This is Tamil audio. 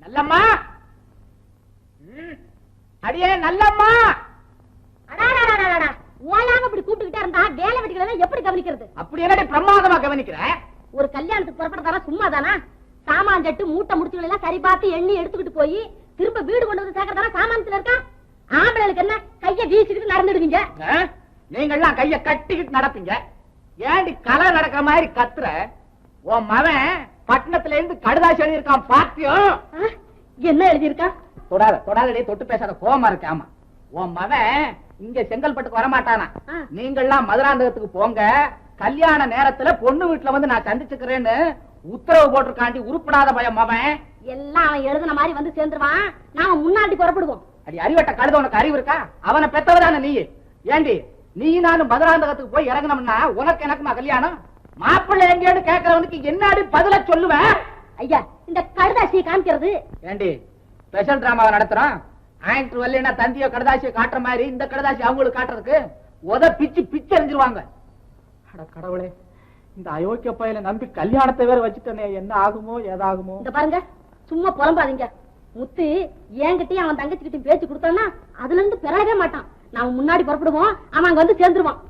நல்லம்மா, அடியே நல்லம்மா. ஓயாம இப்படி கூப்பிட்டுக்கிட்டே இருந்தா வேலை வெட்டிகளை எப்படி கவனிக்கிறது? அப்படி என்னடி பிரமாதமா கவனிக்கிற? ஒரு கல்யாணத்துக்கு புறப்பட்டதானா சும்மா தானா? சாமான் சட்டு மூட்டை முடிச்சுகள் எல்லாம் சரி பார்த்து எண்ணி எடுத்துக்கிட்டு போய் திரும்ப வீடு கொண்டு வந்து சேர்க்கறதானா சாமானத்துல இருக்கா? ஆம்பளைகளுக்கு என்ன கைய வீசிக்கிட்டு நடந்துடுவீங்க? நீங்க எல்லாம் கைய கட்டிக்கிட்டு நடப்பீங்க. ஏண்டி கலை நடக்கிற மாதிரி கத்துற? உன் மவன் பட்டணத்துல இருந்து கடுதாசி எழுதியிருக்கான் பாத்தியம். என்ன எழுதியிருக்கான்? தொடாத தொடாதே, தொட்டு பேசாத, கோவமா இருக்கு. ஆமா, உன் மவன் இங்க செங்கல்பட்டுக்கு வரமாட்டானா. நீங்க எல்லாம் மதுராந்தகத்துக்கு போங்க, கல்யாண நேரத்துல பொண்ணு வீட்டுல வந்து நான் சந்திச்சுக்கிறேன்னு உத்தரவு போட்டிருக்காண்டி. உருப்படாத பயம் மவன். எல்லாம் அவன் எழுதுன மாதிரி வந்து சேர்ந்துருவான். நாம முன்னாடி புறப்படுவோம். அடி அறிவட்ட கழுத, உனக்கு அறிவு இருக்கா? அவனை பெத்தவதான நீ. ஏண்டி நீ நானும் மதுராந்தகத்துக்கு போய் இறங்கணும்னா உனக்கு எனக்குமா கல்யாணம்? மாப்பிள்ளை எங்கேன்னு கேட்கறவனுக்கு என்னாடி பதில சொல்லுவேன்? ஐயா, இந்த கடுதாசியை காமிக்கிறது. ஏண்டி ஸ்பெஷல் டிராமாவை நடத்துறோம். ஆக்டர் வரலன்னா தந்தியோ கடுதாசியை காட்டுற மாதிரி இந்த கடுதாசி அவங்களுக்கு காட்டுறதுக்கு உத பிச்சு பிச்சு எறிஞ்சிருவாங்க. அட கடவுளே, இந்த அயோக்கிய பையல நம்பி கல்யாணத்தை வேற வச்சுட்டனே, என்ன ஆகுமோ ஏதாகுமோ. இந்த பாருங்க, சும்மா புலம்பாதீங்க. முத்து என்கிட்டயும் அவன் தங்கச்சிக்கிட்டையும் பேச்சு கொடுத்தான்னா அதுல இருந்து பிறகவே மாட்டான். நாம முன்னாடி புறப்படுவோம், அவன் அங்க வந்து சேர்ந்துருவான்.